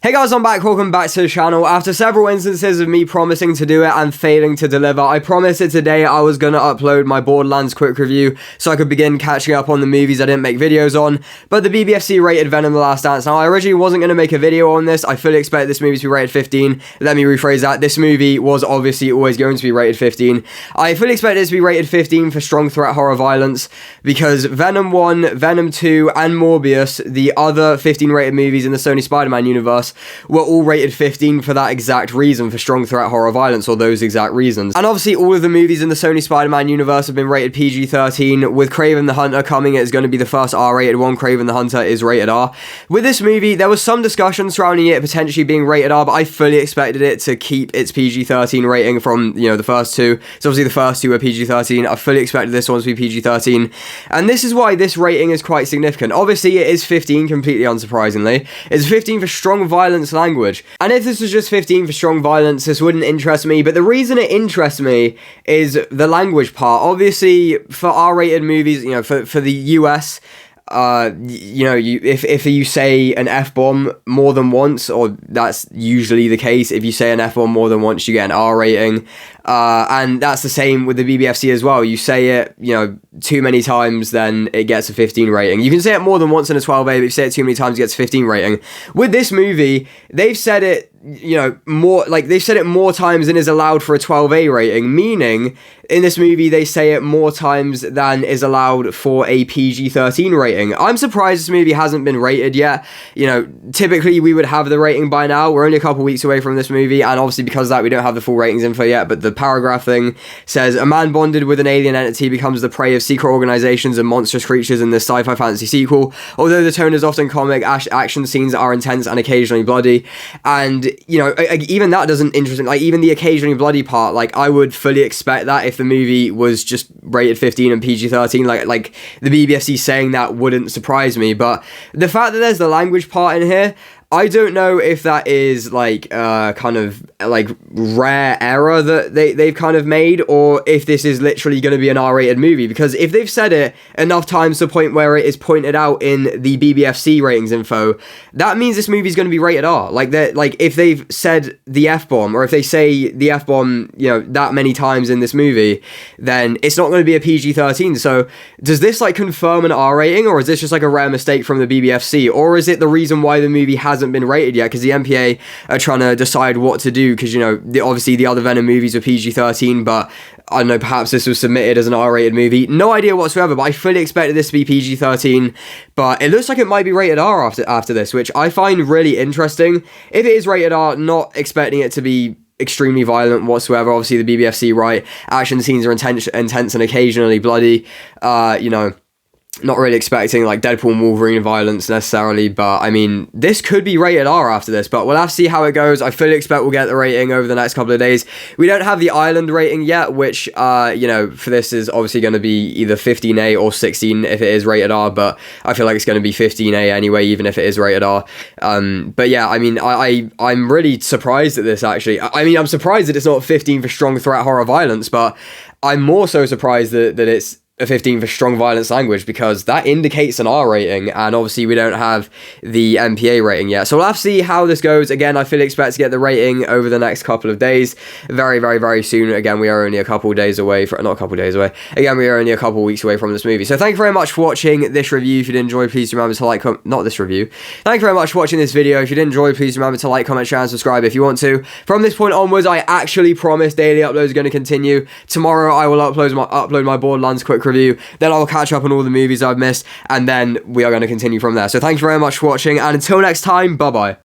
Hey guys, I'm back, welcome back to the channel. After several instances of me promising to do it and failing to deliver, I promised that today I was going to upload my Borderlands quick review so I could begin catching up on the movies I didn't make videos on, but the BBFC rated Venom The Last Dance. Now, I originally wasn't going to make a video on this. I fully expect this movie to be rated 15. Let me rephrase that. This movie was obviously always going to be rated 15. I fully expect it to be rated 15 for strong threat horror violence because Venom 1, Venom 2, and Morbius, the other 15 rated movies in the Sony Spider-Man universe, were all rated 15 for that exact reason, for strong threat horror violence, or those exact reasons. And obviously all of the movies in the Sony Spider-Man universe have been rated PG-13. With Kraven the Hunter coming, it's going to be the first R-rated one. Kraven the Hunter is rated R. With this movie, there was some discussion surrounding it potentially being rated R, but I fully expected it to keep its PG-13 rating from, the first two. So obviously the first two were PG-13. I fully expected this one to be PG-13. And this is why this rating is quite significant. Obviously it is 15, completely unsurprisingly. It's 15 for strong violence language. And if this was just 15 for strong violence, this wouldn't interest me. But the reason it interests me is the language part. Obviously, for R-rated movies, for the US, if you say an F-bomb more than once, or that's usually the case, if you say an F-bomb more than once, you get an R rating. And that's the same with the BBFC as well. You say it, too many times, then it gets a 15 rating. You can say it more than once in a 12A, but if you say it too many times, it gets a 15 rating. With this movie, they've said it, they've said it more times than is allowed for a 12A rating, meaning in this movie, they say it more times than is allowed for a PG-13 rating. I'm surprised this movie hasn't been rated yet. Typically we would have the rating by now. We're only a couple weeks away from this movie, and obviously because of that, we don't have the full ratings info yet, but the paragraph thing says, a man bonded with an alien entity becomes the prey of secret organizations and monstrous creatures in this sci-fi fantasy sequel. Although the tone is often comic, action scenes are intense and occasionally bloody. And, even that doesn't interest me. Even the occasionally bloody part, I would fully expect that if the movie was just rated 15 and PG-13. Like the BBFC saying that wouldn't surprise me. But the fact that there's the language part in here, I don't know if that is kind of rare error that they've kind of made, or if this is literally going to be an R-rated movie, because if they've said it enough times to the point where it is pointed out in the BBFC ratings info, that means this movie is going to be rated R. If they've said the F-bomb, or if they say the F-bomb, that many times in this movie, then it's not going to be a PG-13. So does this confirm an R rating, or is this just a rare mistake from the BBFC, or is it the reason why the movie hasn't been rated yet? Because the MPA are trying to decide what to do, because obviously the other Venom movies were PG-13, but I don't know, perhaps this was submitted as an R-rated movie. No idea whatsoever, but I fully expected this to be PG-13, but it looks like it might be rated R after this, which I find really interesting. If it is rated R, not expecting it to be extremely violent whatsoever. Obviously the BBFC, right, action scenes are intense and occasionally bloody. Not really expecting Deadpool and Wolverine violence necessarily, but I mean, this could be rated R after this, but we'll have to see how it goes. I fully expect we'll get the rating over the next couple of days. We don't have the Island rating yet, which, for this is obviously going to be either 15A or 16 if it is rated R, but I feel like it's going to be 15A anyway, even if it is rated R. But yeah, I mean, I'm really surprised at this, actually. I mean, I'm surprised that it's not 15 for strong threat horror violence, but I'm more so surprised that it's a 15 for strong violence language, because that indicates an R rating, and obviously we don't have the MPA rating yet. So we'll have to see how this goes. Again, I fully expect to get the rating over the next couple of days, very, very, very soon. Again, we are only a couple days away, not a couple days away. Again, we are only a couple weeks away from this movie. So thank you very much for watching this review. If you did enjoy, please remember to not this review. Thank you very much for watching this video. If you did enjoy, please remember to like, comment, share, and subscribe if you want to. From this point onwards, I actually promise daily uploads are going to continue. Tomorrow, I will upload my Borderlands quick review. Then I'll catch up on all the movies I've missed, and then we are going to continue from there. So thank you very much for watching, and until next time, bye-bye.